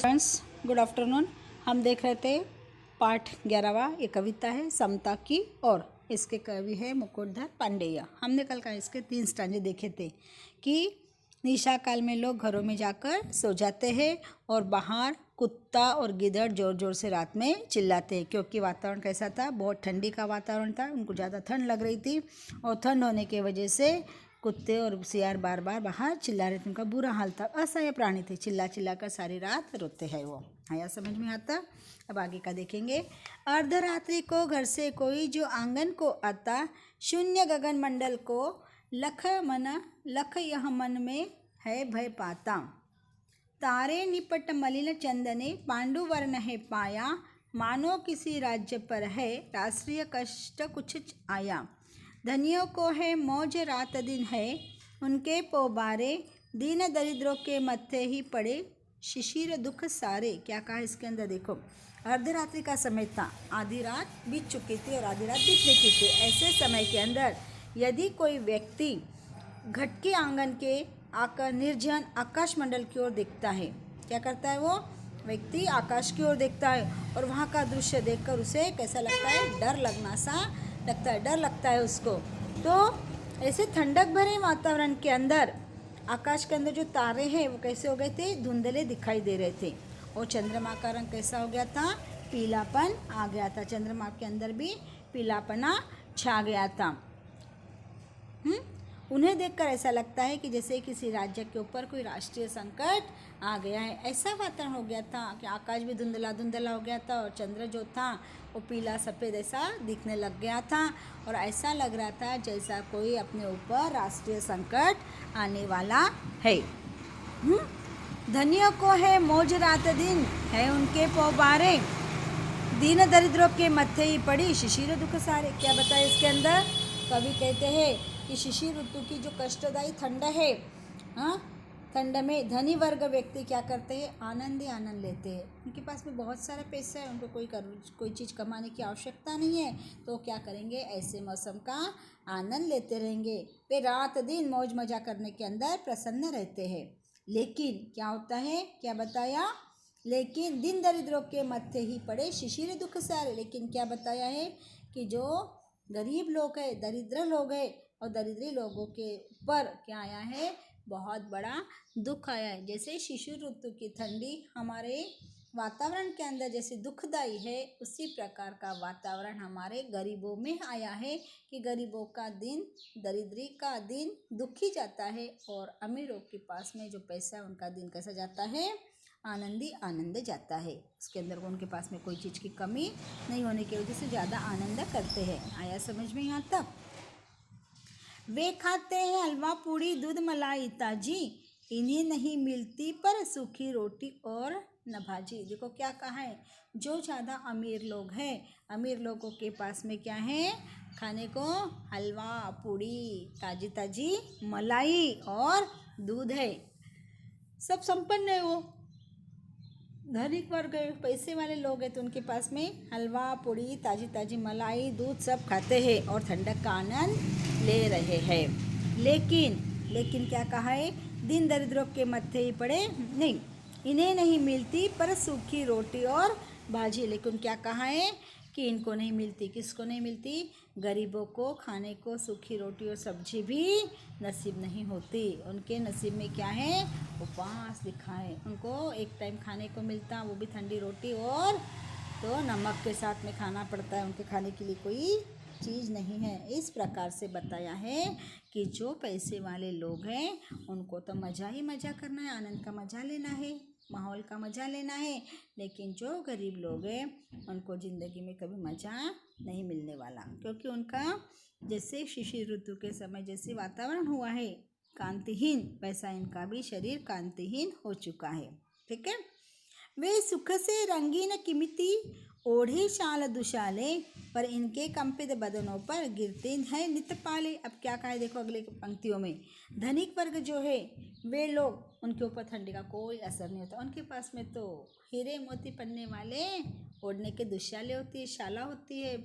Friends, good afternoon. हम देख रहे थे पाठ 11वां। ये कविता है समता की और इसके कवि है मुकुटधर पांडेय। हमने कल का इसके 3 स्टांजे देखे थे कि निशा काल में लोग घरों में जाकर सो जाते हैं और बाहर कुत्ता और गिद्धड़ जोर जोर से रात में चिल्लाते हैं, क्योंकि वातावरण कैसा था, बहुत ठंडी का वातावरण था। उनको ज़्यादा ठंड लग रही थी और ठंड होने की वजह से कुत्ते और सियार बार बार बाहर चिल्ला रहे थे। उनका बुरा हाल था। असहाय प्राणी थे, चिल्ला चिल्ला कर सारी रात रोते हैं वो। आया समझ में आता? अब आगे का देखेंगे। अर्धरात्रि को घर से कोई जो आंगन को आता, शून्य गगन मंडल को लख यह मन में है भय पाता। तारे निपट मलिन चंदने पांडु वर्ण है पाया, मानो किसी राज्य पर है राष्ट्रीय कष्ट कुछ आया। धनियों को है मौज रात दिन है, उनके पोबारे दीन दरिद्रों के मत्थे ही पड़े शिशिर दुख सारे। क्या कहा इसके अंदर देखो, अर्धरात्रि का समय था, आधी रात बीत चुकी थी और आधी रात बीतने की थी। ऐसे समय के अंदर यदि कोई व्यक्ति घट के आंगन के आकर निर्जन आकाश मंडल की ओर देखता है, क्या करता है वो व्यक्ति? आकाश की ओर देखता है और वहाँ का दृश्य देखकर उसे कैसा लगता है? डर लगना सा लगता है, डर लगता है उसको। तो ऐसे ठंडक भरे वातावरण के अंदर आकाश के अंदर जो तारे हैं वो कैसे हो गए थे? धुंधले दिखाई दे रहे थे। और चंद्रमा का रंग कैसा हो गया था? पीलापन आ गया था। चंद्रमा के अंदर भी पीलापना छा गया था। उन्हें देखकर ऐसा लगता है कि जैसे किसी राज्य के ऊपर कोई राष्ट्रीय संकट आ गया है। ऐसा वातावरण हो गया था कि आकाश भी धुंधला धुंधला हो गया था और चंद्र जो था वो पीला सफ़ेद ऐसा दिखने लग गया था और ऐसा लग रहा था जैसा कोई अपने ऊपर राष्ट्रीय संकट आने वाला है। धनियों को है मौज रात दिन है, उनके पोबारे दीन दरिद्रों के मत्थे ही पड़ी शिशिर दुख सारे। क्या बताए इसके अंदर? कवि कहते हैं कि शिशिर ऋतु की जो कष्टदायी ठंड है, ठंड में धनी वर्ग व्यक्ति क्या करते हैं? आनंद ही आनंद लेते हैं। उनके पास में बहुत सारा पैसा है, उनको कोई चीज़ कमाने की आवश्यकता नहीं है, तो क्या करेंगे? ऐसे मौसम का आनंद लेते रहेंगे। वे रात दिन मौज मजा करने के अंदर प्रसन्न रहते हैं। लेकिन क्या होता है? क्या बताया? लेकिन दिन दरिद्रों के मत्थे ही पड़े शिशिर दुख सारे। लेकिन क्या बताया है कि जो गरीब लोग हैं, दरिद्र लोग हैं, और दरिद्री लोगों के ऊपर क्या आया है? बहुत बड़ा दुख आया है। जैसे शिशिर ऋतु की ठंडी हमारे वातावरण के अंदर जैसे दुखदाई है, उसी प्रकार का वातावरण हमारे गरीबों में आया है कि गरीबों का दिन, दरिद्री का दिन दुखी जाता है और अमीरों के पास में जो पैसा है उनका दिन कैसा जाता है? आनंदी आनंद जाता है। उसके अंदर उनके पास में कोई चीज़ की कमी नहीं होने की वजह से ज़्यादा आनंद करते हैं। आया समझ में यहाँ तक? वे खाते हैं हलवा पूड़ी दूध मलाई ताजी, इन्हें नहीं मिलती पर सूखी रोटी और नभाजी। देखो क्या कहा है, जो ज़्यादा अमीर लोग हैं, अमीर लोगों के पास में क्या है? खाने को हलवा पूड़ी ताजी ताजी मलाई और दूध है, सब संपन्न है। वो धनिक वर्ग है, पैसे वाले लोग हैं, तो उनके पास में हलवा पूड़ी ताजी ताजी मलाई दूध सब खाते हैं और ठंडक का आनंद ले रहे हैं। लेकिन क्या कहा है? दिन दरिद्रों के मत्थे ही पड़े नहीं, इन्हें नहीं मिलती पर सूखी रोटी और भाजी। लेकिन क्या कहा है कि इनको नहीं मिलती। किसको नहीं मिलती? गरीबों को खाने को सूखी रोटी और सब्जी भी नसीब नहीं होती। उनके नसीब में क्या है? उपवास लिखा है। उनको एक टाइम खाने को मिलता, वो भी ठंडी रोटी और तो नमक के साथ में खाना पड़ता है। उनके खाने के लिए कोई चीज़ नहीं है। इस प्रकार से बताया है कि जो पैसे वाले लोग हैं उनको तो मज़ा ही मज़ा करना है, आनंद का मज़ा लेना है, माहौल का मज़ा लेना है। लेकिन जो गरीब लोग हैं उनको ज़िंदगी में कभी मज़ा नहीं मिलने वाला, क्योंकि उनका जैसे शिशिर ऋतु के समय जैसे वातावरण हुआ है कांतिहीन, वैसा इनका भी शरीर कांतिहीन हो चुका है। ठीक है। वे सुख से रंगीन किमिति ओढ़े शाल दुशाले, पर इनके कंपित बदनों पर गिरते हैं नित पाले। अब क्या कहा है देखो अगले पंक्तियों में, धनिक वर्ग जो है वे लोग, उनके ऊपर ठंडी का कोई असर नहीं होता। उनके पास में तो हीरे मोती पन्ने वाले ओढ़ने के दुशाले होती है, शाला होती है,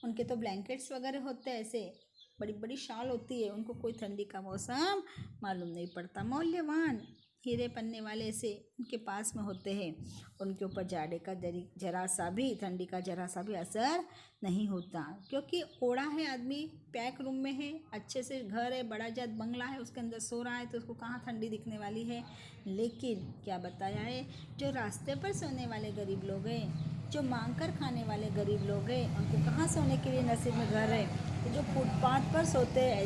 उनके तो ब्लैंकेट्स वगैरह होते हैं, ऐसे बड़ी बड़ी शाल होती है। उनको कोई ठंडी का मौसम मालूम नहीं पड़ता। मौल्यवान हीरे पन्ने वाले से उनके पास में होते हैं, उनके ऊपर जाड़े का जरा सा भी, ठंडी का जरा सा भी असर नहीं होता, क्योंकि ओढ़ा है आदमी, पैक रूम में है, अच्छे से घर है, बड़ा जात बंगला है, उसके अंदर सो रहा है, तो उसको कहाँ ठंडी दिखने वाली है। लेकिन क्या बताया है, जो रास्ते पर सोने वाले गरीब लोग हैं, जो मांग कर खाने वाले गरीब लोग हैं, उनको कहाँ सोने के लिए नसीब में घर है। तो जो फुटपाथ पर सोते हैं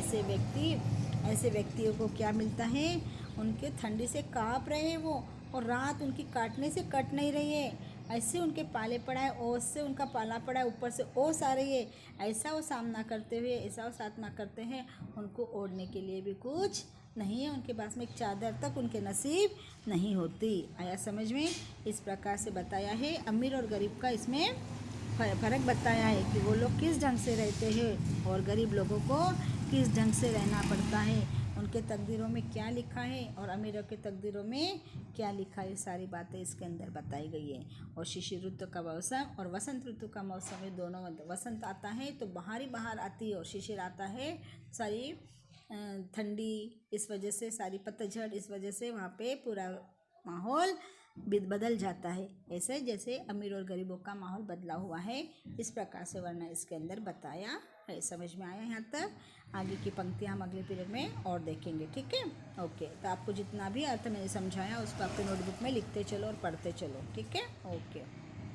ऐसे व्यक्तियों को क्या मिलता है, उनके ठंडी से काँप रहे हैं वो, और रात उनकी काटने से कट नहीं रही है, ऐसे उनके पाले पड़ा है, ओस से उनका पाला पड़ा है, ऊपर से ओस आ रही है, ऐसा वो सामना करते हुए, ऐसा वो सामना करते हैं, उनको ओढ़ने के लिए भी कुछ नहीं है, उनके पास में एक चादर तक उनके नसीब नहीं होती। आया समझ में? इस प्रकार से बताया है, अमीर और गरीब का इसमें फ़र्क बताया है कि वो लोग किस ढंग से रहते हैं और गरीब लोगों को किस ढंग से रहना पड़ता है, उनके तकदीरों में क्या लिखा है और अमीरों के तकदीरों में क्या लिखा है, सारी बातें इसके अंदर बताई गई है। और शिशिर ऋतु का मौसम और वसंत ऋतु का मौसम है, दोनों वसंत आता है तो बाहर आती है, और शिशिर आता है सारी ठंडी, इस वजह से सारी पतझड़, इस वजह से वहाँ पे पूरा माहौल बदल जाता है, ऐसे जैसे अमीर और गरीबों का माहौल बदला हुआ है, इस प्रकार से वर्णन इसके अंदर बताया है। समझ में आया यहाँ तक? आगे की पंक्तियाँ हम अगले पीरियड में और देखेंगे, ठीक है? ओके, तो आपको जितना भी अर्थ मैंने समझाया उसको अपने नोटबुक में लिखते चलो और पढ़ते चलो, ठीक है? ओके।